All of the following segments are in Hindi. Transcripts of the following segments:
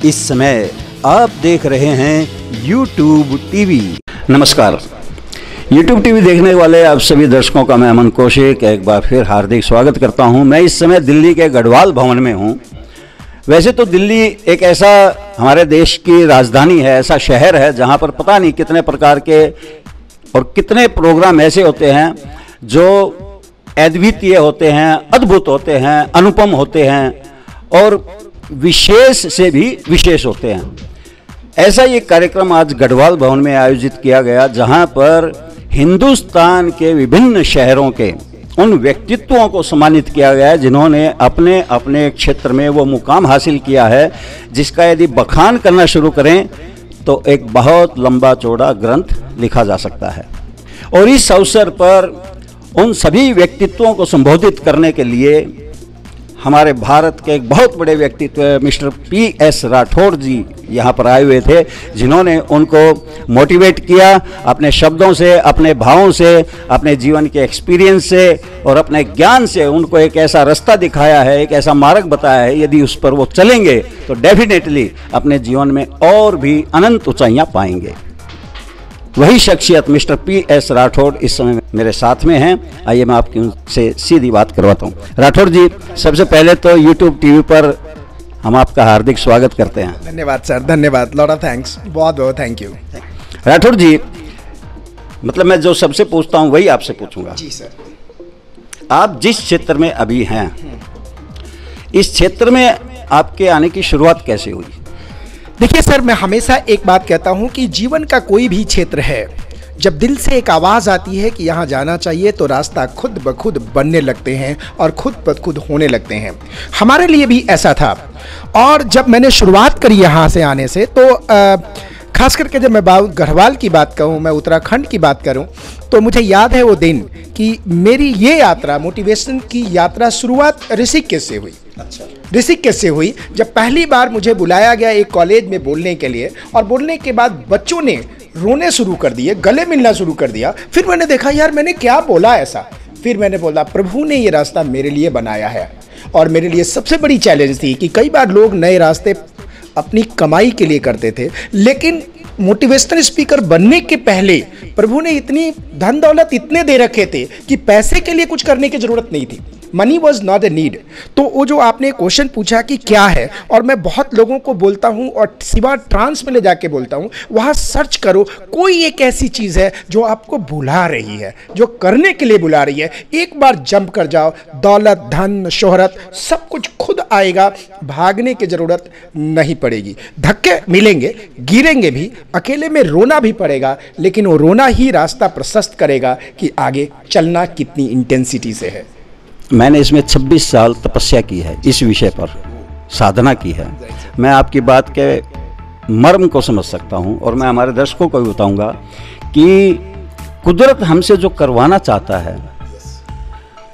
इस समय आप देख रहे हैं YouTube टीवी। नमस्कार, YouTube टीवी देखने वाले आप सभी दर्शकों का मैं अमन कौशिक एक बार फिर हार्दिक स्वागत करता हूं। मैं इस समय दिल्ली के गढ़वाल भवन में हूं। वैसे तो दिल्ली एक ऐसा हमारे देश की राजधानी है, ऐसा शहर है जहां पर पता नहीं कितने प्रकार के और कितने प्रोग्राम ऐसे होते हैं जो अद्वितीय होते हैं, अद्भुत होते हैं, अनुपम होते हैं और विशेष से भी विशेष होते हैं। ऐसा ये कार्यक्रम आज गढ़वाल भवन में आयोजित किया गया, जहां पर हिंदुस्तान के विभिन्न शहरों के उन व्यक्तित्वों को सम्मानित किया गया है जिन्होंने अपने अपने क्षेत्र में वो मुकाम हासिल किया है जिसका यदि बखान करना शुरू करें तो एक बहुत लंबा चौड़ा ग्रंथ लिखा जा सकता है। और इस अवसर पर उन सभी व्यक्तित्वों को संबोधित करने के लिए हमारे भारत के एक बहुत बड़े व्यक्तित्व मिस्टर PS राठौड़ जी यहाँ पर आए हुए थे, जिन्होंने उनको मोटिवेट किया अपने शब्दों से, अपने भावों से, अपने जीवन के एक्सपीरियंस से और अपने ज्ञान से। उनको एक ऐसा रास्ता दिखाया है, एक ऐसा मार्ग बताया है, यदि उस पर वो चलेंगे तो डेफिनेटली अपने जीवन में और भी अनंत ऊंचाइयाँ पाएंगे। वही शख्सियत मिस्टर PS राठौड़ इस समय मेरे साथ में हैं। आइए मैं आपकी उनसे सीधी बात करवाता हूँ। राठौड़ जी, सबसे पहले तो YouTube टीवी पर हम आपका हार्दिक स्वागत करते हैं। धन्यवाद सर, धन्यवाद, लॉट ऑफ थैंक्स, बहुत बहुत थैंक यू। राठौड़ जी, मतलब मैं जो सबसे पूछता हूँ वही आपसे पूछूंगा। जी सर। आप जिस क्षेत्र में अभी हैं, इस क्षेत्र में आपके आने की शुरुआत कैसे हुई? देखिए सर, मैं हमेशा एक बात कहता हूं कि जीवन का कोई भी क्षेत्र है, जब दिल से एक आवाज़ आती है कि यहाँ जाना चाहिए तो रास्ता खुद ब खुद बनने लगते हैं और खुद ब खुद होने लगते हैं। हमारे लिए भी ऐसा था। और जब मैंने शुरुआत करी यहाँ से आने से तो खास करके जब मैं गढ़वाल की बात कहूँ, मैं उत्तराखंड की बात करूँ, तो मुझे याद है वो दिन कि मेरी ये यात्रा, मोटिवेशन की यात्रा शुरुआत ऋषिकेश से हुई। अच्छा। ऋषिकेश से हुई जब पहली बार मुझे बुलाया गया एक कॉलेज में बोलने के लिए, और बोलने के बाद बच्चों ने रोने शुरू कर दिए, गले मिलना शुरू कर दिया। फिर मैंने देखा यार मैंने क्या बोला ऐसा। फिर मैंने बोला प्रभु ने ये रास्ता मेरे लिए बनाया है। और मेरे लिए सबसे बड़ी चैलेंज थी कि कई बार लोग नए रास्ते अपनी कमाई के लिए करते थे, लेकिन मोटिवेशनल स्पीकर बनने के पहले प्रभु ने इतनी धन दौलत इतने दे रखे थे कि पैसे के लिए कुछ करने की जरूरत नहीं थी। Money was not a need. तो वो जो आपने क्वेश्चन पूछा कि क्या है, और मैं बहुत लोगों को बोलता हूँ और सिवा ट्रांस में ले जाके बोलता हूँ, वहाँ सर्च करो, कोई एक ऐसी चीज़ है जो आपको बुला रही है, जो करने के लिए बुला रही है। एक बार जंप कर जाओ, दौलत, धन, शोहरत सब कुछ खुद आएगा, भागने की ज़रूरत नहीं पड़ेगी। धक्के मिलेंगे, गिरेंगे भी, अकेले में रोना भी पड़ेगा, लेकिन वो रोना ही रास्ता प्रशस्त करेगा कि आगे चलना कितनी इंटेंसिटी से है। मैंने इसमें 26 साल तपस्या की है, इस विषय पर साधना की है। मैं आपकी बात के मर्म को समझ सकता हूं और मैं हमारे दर्शकों को भी बताऊंगा कि कुदरत हमसे जो करवाना चाहता है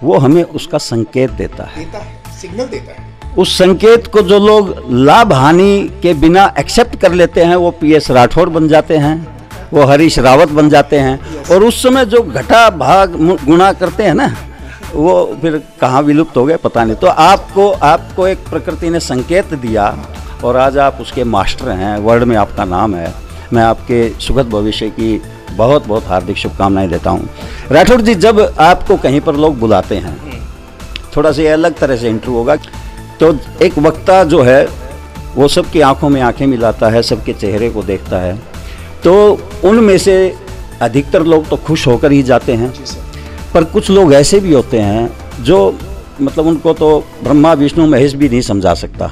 वो हमें उसका संकेत देता है, सिग्नल देता है। उस संकेत को जो लोग लाभ हानि के बिना एक्सेप्ट कर लेते हैं वो PS राठौड़ बन जाते हैं, वो हरीश रावत बन जाते हैं। और उस समय जो घटा भाग गुणा करते हैं ना, वो फिर कहाँ विलुप्त हो गए पता नहीं। तो आपको एक प्रकृति ने संकेत दिया और आज आप उसके मास्टर हैं, वर्ल्ड में आपका नाम है। मैं आपके सुखद भविष्य की बहुत बहुत हार्दिक शुभकामनाएं देता हूँ। राठौड़ जी, जब आपको कहीं पर लोग बुलाते हैं, थोड़ा सा अलग तरह से इंटरव्यू होगा, तो एक वक्ता जो है वो सबकी आंखों में आंखें मिलाता है, सबके चेहरे को देखता है, तो उनमें से अधिकतर लोग तो खुश होकर ही जाते हैं, पर कुछ लोग ऐसे भी होते हैं जो मतलब उनको तो ब्रह्मा विष्णु महेश भी नहीं समझा सकता।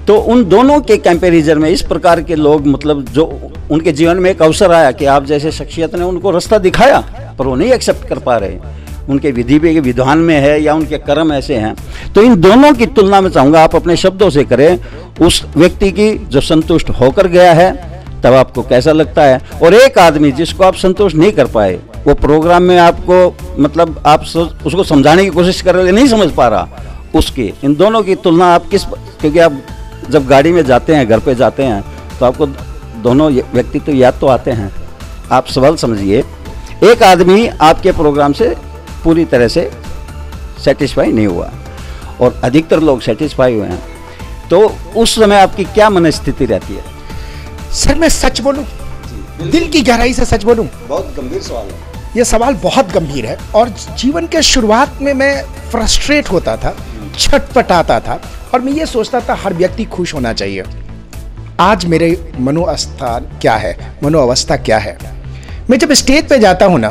तो उन दोनों के कंपैरिजन में इस प्रकार के लोग, मतलब जो उनके जीवन में एक अवसर आया कि आप जैसे शख्सियत ने उनको रास्ता दिखाया पर वो नहीं एक्सेप्ट कर पा रहे, उनके विधि के विधान में है या उनके कर्म ऐसे हैं, तो इन दोनों की तुलना में चाहूँगा आप अपने शब्दों से करें उस व्यक्ति की जो संतुष्ट होकर गया है, तब आपको कैसा लगता है, और एक आदमी जिसको आप संतुष्ट नहीं कर पाए, वो प्रोग्राम में आपको मतलब आप उसको समझाने की कोशिश कर रहे, नहीं समझ पा रहा, उसकी इन दोनों की तुलना आप किस, क्योंकि आप जब गाड़ी में जाते हैं, घर पे जाते हैं, तो आपको दोनों व्यक्ति तो याद तो आते हैं। आप सवाल समझिए, एक आदमी आपके प्रोग्राम से पूरी तरह से सेटिस्फाई नहीं हुआ और अधिकतर लोग सेटिस्फाई हुए हैं। तो उस समय आपकी क्या मनस्थिति रहती है? सर मैं सच बोलूं, दिल की गहराई से सच बोलूं, बहुत गंभीर सवाल है ये सवाल बहुत गंभीर है। और जीवन के शुरुआत में मैं फ्रस्ट्रेट होता था, छटपटाता था और मैं ये सोचता था हर व्यक्ति खुश होना चाहिए। आज मेरे मनोअवस्था क्या है? मैं जब स्टेज पे जाता हूँ ना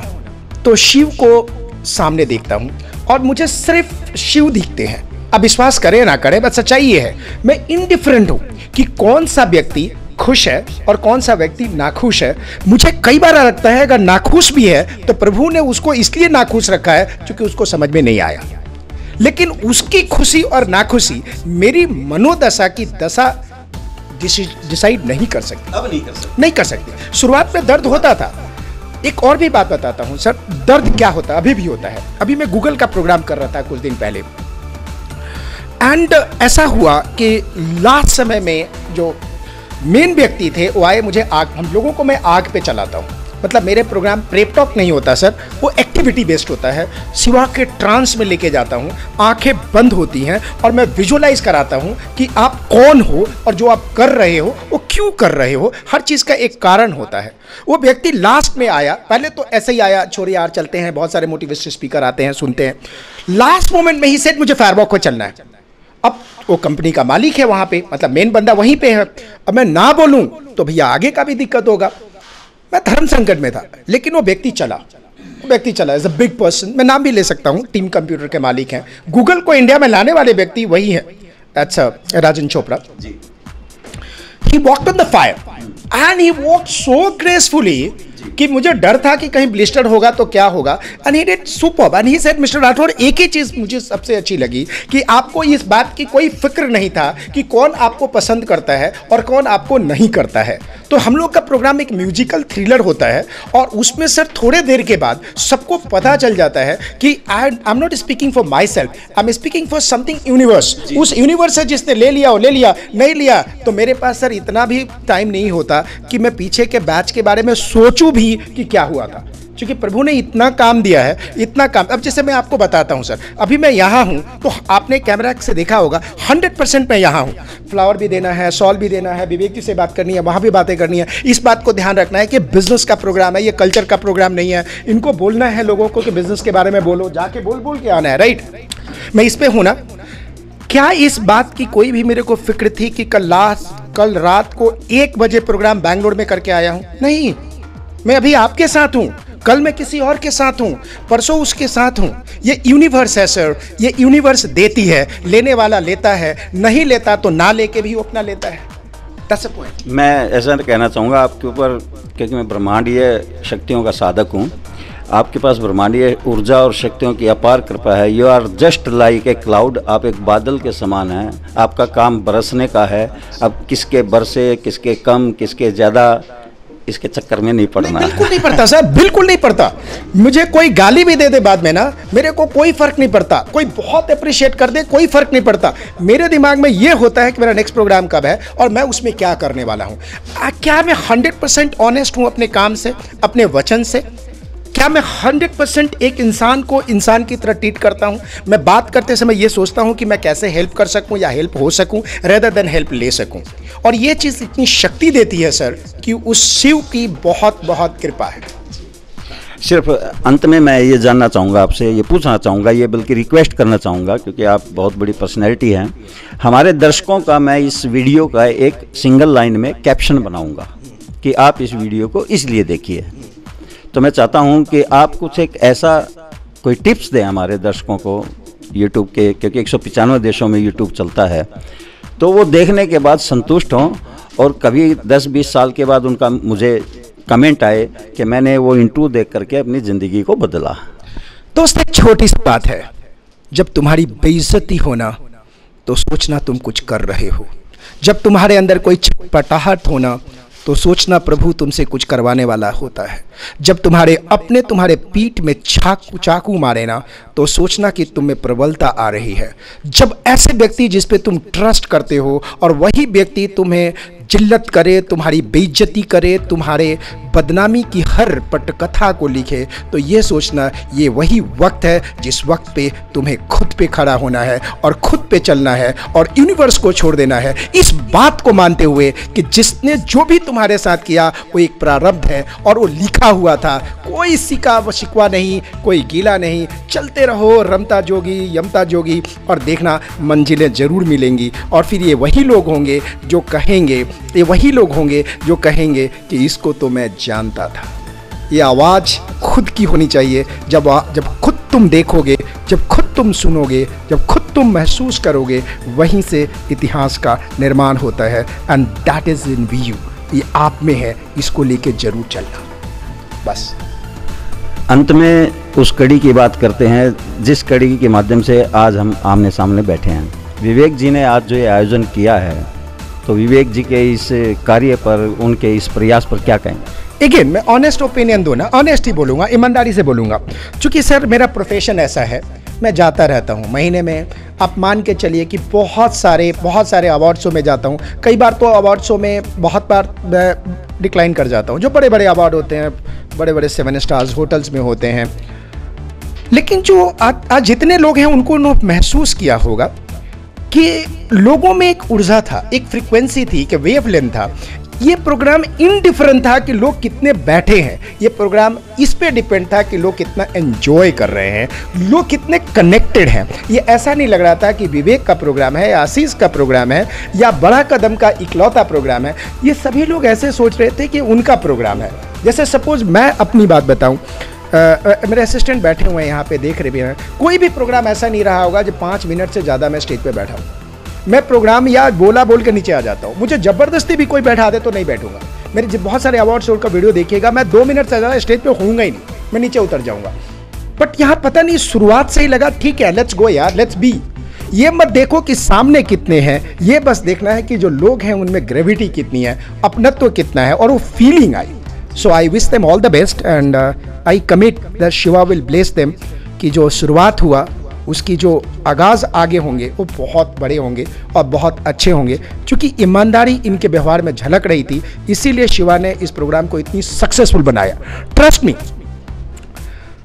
तो शिव को सामने देखता हूँ और मुझे सिर्फ शिव दिखते हैं। अब विश्वास करें ना करें, बस सच्चाई ये है, मैं इनडिफरेंट हूँ कि कौन सा व्यक्ति खुश है और कौन सा व्यक्ति नाखुश है। मुझे कई बार लगता है अगर नाखुश भी है तो प्रभु ने उसको इसलिए नाखुश रखा है क्योंकि उसको समझ में नहीं आया। लेकिन उसकी खुशी और नाखुशी मेरी मनोदशा की दशा डिसाइड नहीं कर सकती। अब नहीं कर सकती। शुरुआत में दर्द होता था। एक और भी बात बताता हूं सर, दर्द क्या होता है, अभी भी होता है। अभी मैं गूगल का प्रोग्राम कर रहा था कुछ दिन पहले एंड ऐसा हुआ कि लास्ट समय में जो मेन व्यक्ति थे वो आए, मुझे हम लोगों को मैं आग पे चलाता हूँ। मतलब मेरे प्रोग्राम प्रेप टॉक नहीं होता सर, वो एक्टिविटी बेस्ड होता है। शिवा के ट्रांस में लेके जाता हूँ, आंखें बंद होती हैं और मैं विजुअलाइज कराता हूँ कि आप कौन हो और जो आप कर रहे हो वो क्यों कर रहे हो। हर चीज़ का एक कारण होता है। वो व्यक्ति लास्ट में आया, पहले तो ऐसे ही आया, छोरे यार चलते हैं, बहुत सारे मोटिवेशनल स्पीकर आते हैं, सुनते हैं। लास्ट मोमेंट में ही सेट मुझे फायरवॉक को चलना है। अब वो कंपनी का मालिक है वहाँ पे, मतलब मेन बंदा वहीं पे है। अब मैं ना बोलूँ तो भैया आगे का भी दिक्कत होगा। मैं धर्म संकट में था, लेकिन वो व्यक्ति चला एज अ बिग पर्सन। मैं नाम भी ले सकता हूँ, टीम कंप्यूटर के मालिक हैं। गूगल को इंडिया में लाने वाले व्यक्ति वही हैं, अच्छा राजन Chopra ji. He walked on the fire and he walked so gracefully कि मुझे डर था कि कहीं ब्लिस्टर होगा तो क्या होगा। And he did superb and he said mister Rathore, एक ही चीज़ मुझे सबसे अच्छी लगी कि आपको इस बात की कोई फिक्र नहीं था कि कौन आपको पसंद करता है और कौन आपको नहीं करता है। तो हम लोग का प्रोग्राम एक म्यूजिकल थ्रिलर होता है और उसमें सर थोड़े देर के बाद सबको पता चल जाता है कि I am not speaking for my self, I am speaking for something universe. उस यूनिवर्स से जिसने ले लिया वो ले लिया, नहीं लिया तो मेरे पास सर इतना भी टाइम नहीं होता कि मैं पीछे के बैच के बारे में सोचूं भी कि क्या हुआ था, क्योंकि प्रभु ने इतना काम दिया है, इतना काम। अब जैसे मैं आपको बताता हूं सर, अभी मैं यहाँ हूं तो आपने कैमरा से देखा होगा 100% मैं यहाँ हूं। फ्लावर भी देना है, सॉल भी देना है, विवेक जी से बात करनी है, वहाँ भी बातें करनी है। इस बात को ध्यान रखना है कि बिजनेस का प्रोग्राम है, ये कल्चर का प्रोग्राम नहीं है। इनको बोलना है लोगों को कि बिजनेस के बारे में बोलो, जाके बोल के आना है, राइट। मैं इस पे हूँ ना। क्या इस बात की कोई भी मेरे को फिक्र थी कि कल रात को 1 बजे प्रोग्राम बैंगलोर में करके आया हूँ? नहीं, मैं अभी आपके साथ हूँ, कल मैं किसी और के साथ हूँ, परसों उसके साथ हूँ। ये यूनिवर्स है सर, ये यूनिवर्स देती है, लेने वाला लेता है, नहीं लेता तो ना लेके भी वो अपना लेता है। That's a point. मैं ऐसा कहना चाहूँगा आपके ऊपर, क्योंकि मैं ब्रह्मांडीय शक्तियों का साधक हूँ। आपके पास ब्रह्मांडीय ऊर्जा और शक्तियों की अपार कृपा है। You are just like a cloud, आप एक बादल के समान हैं। आपका काम बरसने का है। अब किसके बरसे, किसके कम, किसके ज़्यादा, इसके चक्कर में नहीं पड़ना। बिल्कुल नहीं पड़ता सर, बिल्कुल नहीं पड़ता। मुझे कोई गाली भी दे दे बाद में ना, मेरे को कोई फर्क नहीं पड़ता। कोई बहुत अप्रिशिएट कर दे, कोई फर्क नहीं पड़ता। मेरे दिमाग में ये होता है कि मेरा नेक्स्ट प्रोग्राम कब है और मैं उसमें क्या करने वाला हूँ। क्या मैं 100% ऑनेस्ट हूँ अपने काम से, अपने वचन से? क्या मैं 100% एक इंसान को इंसान की तरह ट्रीट करता हूँ? मैं बात करते समय ये सोचता हूँ कि मैं कैसे हेल्प कर सकूँ या हेल्प हो सकूँ, रेदर देन हेल्प ले सकूँ। और ये चीज़ इतनी शक्ति देती है सर कि उस शिव की बहुत बहुत कृपा है। सिर्फ अंत में मैं ये जानना चाहूँगा आपसे, ये पूछना चाहूँगा, ये बल्कि रिक्वेस्ट करना चाहूँगा, क्योंकि आप बहुत बड़ी पर्सनैलिटी हैं। हमारे दर्शकों का मैं इस वीडियो का एक सिंगल लाइन में कैप्शन बनाऊँगा कि आप इस वीडियो को इसलिए देखिए। तो मैं चाहता हूं कि आप कुछ एक ऐसा कोई टिप्स दें हमारे दर्शकों को यूट्यूब के, क्योंकि 195 देशों में यूट्यूब चलता है, तो वो देखने के बाद संतुष्ट हों और कभी 10-20 साल के बाद उनका मुझे कमेंट आए कि मैंने वो इंटरव्यू देख करके अपनी ज़िंदगी को बदला। दोस्त एक छोटी सी बात है, जब तुम्हारी बेइज्जती होना तो सोचना तुम कुछ कर रहे हो। जब तुम्हारे अंदर कोई छटपटाहट होना तो सोचना प्रभु तुमसे कुछ करवाने वाला होता है। जब तुम्हारे पीठ में चाकू मारे ना तो सोचना कि तुम में प्रबलता आ रही है। जब ऐसे व्यक्ति जिस पे तुम ट्रस्ट करते हो और वही व्यक्ति तुम्हें जिल्लत करे, तुम्हारी बेइज्जती करे, तुम्हारे बदनामी की हर पटकथा को लिखे, तो ये सोचना ये वही वक्त है जिस वक्त पे तुम्हें खुद पे खड़ा होना है और खुद पे चलना है और यूनिवर्स को छोड़ देना है, इस बात को मानते हुए कि जिसने जो भी तुम्हारे साथ किया वो एक प्रारब्ध है और वो लिखा हुआ था। कोई शिकवा नहीं, कोई गीला नहीं, चलते रहो रमता जोगी यमता जोगी, और देखना मंजिलें ज़रूर मिलेंगी। और फिर ये वही लोग होंगे जो कहेंगे, ये वही लोग होंगे जो कहेंगे कि इसको तो मैं जानता था। ये आवाज़ खुद की होनी चाहिए। जब खुद तुम देखोगे, जब खुद तुम सुनोगे, जब खुद तुम महसूस करोगे, वहीं से इतिहास का निर्माण होता है। And that is in you, ये आप में है, इसको लेके जरूर चलना। बस अंत में उस कड़ी की बात करते हैं जिस कड़ी के माध्यम से आज हम आमने सामने बैठे हैं। विवेक जी ने आज जो ये आयोजन किया है, तो विवेक जी के इस कार्य पर, उनके इस प्रयास पर क्या कहेंगे? अगेन मैं ऑनेस्ट ओपिनियन दूँ ना, ऑनेस्ट ही बोलूँगा, ईमानदारी से बोलूँगा। चूँकि सर मेरा प्रोफेशन ऐसा है, मैं जाता रहता हूँ महीने में, आप मान के चलिए कि बहुत सारे अवार्ड शो में जाता हूँ। कई बार तो अवार्ड शो में बहुत बार मैं डिक्लाइन कर जाता हूँ। जो बड़े बड़े अवार्ड होते हैं, बड़े बड़े 7 स्टार्स होटल्स में होते हैं। लेकिन जो आज जितने लोग हैं उनको महसूस किया होगा कि लोगों में एक ऊर्जा था, एक फ्रीक्वेंसी थी, कि वेवलेंथ था। ये प्रोग्राम इनडिफरेंट था कि लोग कितने बैठे हैं, ये प्रोग्राम इस पे डिपेंड था कि लोग कितना एंजॉय कर रहे हैं, लोग कितने कनेक्टेड हैं। ये ऐसा नहीं लग रहा था कि विवेक का प्रोग्राम है या आशीष का प्रोग्राम है या बड़ा कदम का इकलौता प्रोग्राम है। ये सभी लोग ऐसे सोच रहे थे कि उनका प्रोग्राम है। जैसे सपोज मैं अपनी बात बताऊं, मेरे असिस्टेंट बैठे हुए हैं यहाँ पे, देख रहे भी हैं। कोई भी प्रोग्राम ऐसा नहीं रहा होगा जो 5 मिनट से ज़्यादा मैं स्टेज पे बैठा हूँ। मैं प्रोग्राम या बोल के नीचे आ जाता हूँ। मुझे ज़बरदस्ती भी कोई बैठा दे तो नहीं बैठूंगा। मेरे बहुत सारे अवार्ड शो का वीडियो देखिएगा, मैं 2 मिनट से ज़्यादा स्टेज पे होऊंगा ही नहीं, मैं नीचे उतर जाऊँगा। बट यहाँ पता नहीं शुरुआत से ही लगा ठीक है, लेट्स गो यार, लेट्स बी। ये मत देखो कि सामने कितने हैं, ये बस देखना है कि जो लोग हैं उनमें ग्रेविटी कितनी है, अपनत्व कितना है, और वो feeling I. So I wish them all the best and I commit that Shiva will bless them कि जो शुरुआत हुआ उसकी जो आगाज़ आगे होंगे वो बहुत बड़े होंगे और बहुत अच्छे होंगे। क्योंकि ईमानदारी इनके व्यवहार में झलक रही थी, इसीलिए शिवा ने इस प्रोग्राम को इतनी सक्सेसफुल बनाया। ट्रस्ट मी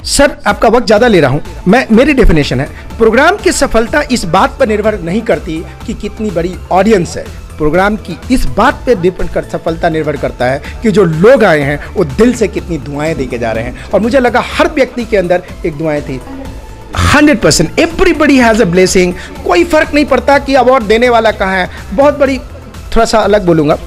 सर, आपका वक्त ज़्यादा ले रहा हूँ मेरी डेफिनेशन है, प्रोग्राम की सफलता इस बात पर निर्भर नहीं करती कि कितनी बड़ी ऑडियंस है। प्रोग्राम की इस बात पे सफलता निर्भर करता है कि जो लोग आए हैं वो दिल से कितनी दुआएं देके जा रहे हैं। और मुझे लगा हर व्यक्ति के अंदर एक दुआएं थी। 100% एवरीबडी हैज़ अ ब्लेसिंग। कोई फर्क नहीं पड़ता कि अवार्ड देने वाला कहाँ है। बहुत बड़ी, थोड़ा सा अलग बोलूँगा,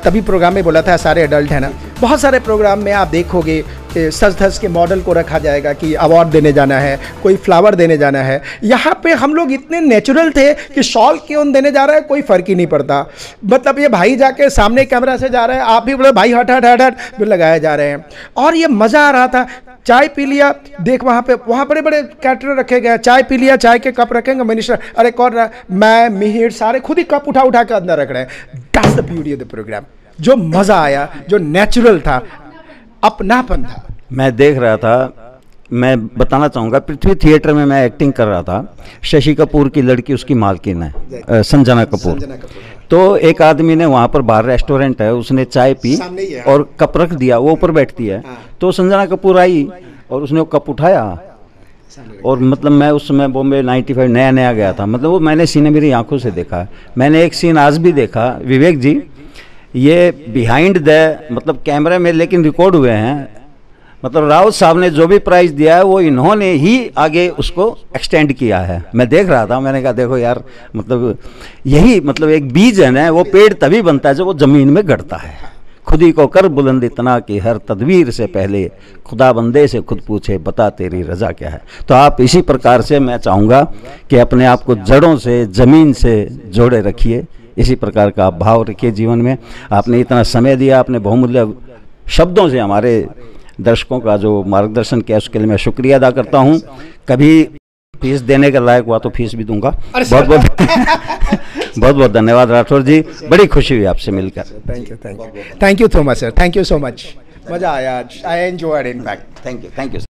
तभी प्रोग्राम में बोला था सारे एडल्ट हैं ना। बहुत सारे प्रोग्राम में आप देखोगे सज धज के मॉडल को रखा जाएगा कि अवार्ड देने जाना है, कोई फ्लावर देने जाना है। यहाँ पे हम लोग इतने नेचुरल थे कि शॉल क्यों देने जा रहा है कोई फ़र्क ही नहीं पड़ता। मतलब ये भाई जाके सामने कैमरा से जा रहे हैं, आप भी बोले भाई हट हट हट हट भी लगाए जा रहे हैं। और ये मज़ा आ रहा था। चाय पी लिया, देख वहाँ बड़े बड़े कैटरर रखे गए, चाय पी लिया, चाय के कप रखेंगे मिनिस्टर, अरे कौन रहा, मैं मिहिर, सारे खुद ही कप उठा के अंदर रख रहे हैं। That's the beauty of the program. जो मज़ा आया, जो नेचुरल था, अपनापन था। मैं देख रहा था, मैं बताना चाहूँगा, पृथ्वी थिएटर में मैं एक्टिंग कर रहा था। शशि कपूर की लड़की उसकी मालकिन है, संजना कपूर। तो एक आदमी ने वहाँ पर बाहर रेस्टोरेंट है, उसने चाय पी और कप रख दिया, वो ऊपर बैठती है। तो संजना कपूर आई और उसने वो कप उठाया। और मतलब मैं उस समय बॉम्बे 95 नया गया था, मतलब वो मैंने सीन मेरी आंखों से देखा। मैंने एक सीन आज भी देखा, विवेक जी, ये बिहाइंड द मतलब कैमरे में लेकिन रिकॉर्ड हुए हैं। मतलब राउत साहब ने जो भी प्राइज़ दिया है वो इन्होंने ही आगे उसको एक्सटेंड किया है। मैं देख रहा था, मैंने कहा देखो यार, मतलब यही मतलब एक बीज है ना, वो पेड़ तभी बनता है जब वो ज़मीन में गड़ता है। खुद ही को कर बुलंद इतना कि हर तदबीर से पहले खुदा बंदे से खुद पूछे बता तेरी रज़ा क्या है। तो आप इसी प्रकार से मैं चाहूँगा कि अपने आप को जड़ों से, ज़मीन से जोड़े रखिए। इसी प्रकार का आप भाव रखिए जीवन में। आपने इतना समय दिया, आपने बहुमूल्य शब्दों से हमारे दर्शकों का जो मार्गदर्शन किया, उसके लिए मैं शुक्रिया अदा करता हूँ। कभी फीस देने का लायक हुआ तो फीस भी दूंगा। बहुत बहुत धन्यवाद राठौर जी, बड़ी खुशी हुई आपसे मिलकर। Thank you so much sir, thank you so much. मज़ा आया आज, I enjoyed in fact. Thank you sir.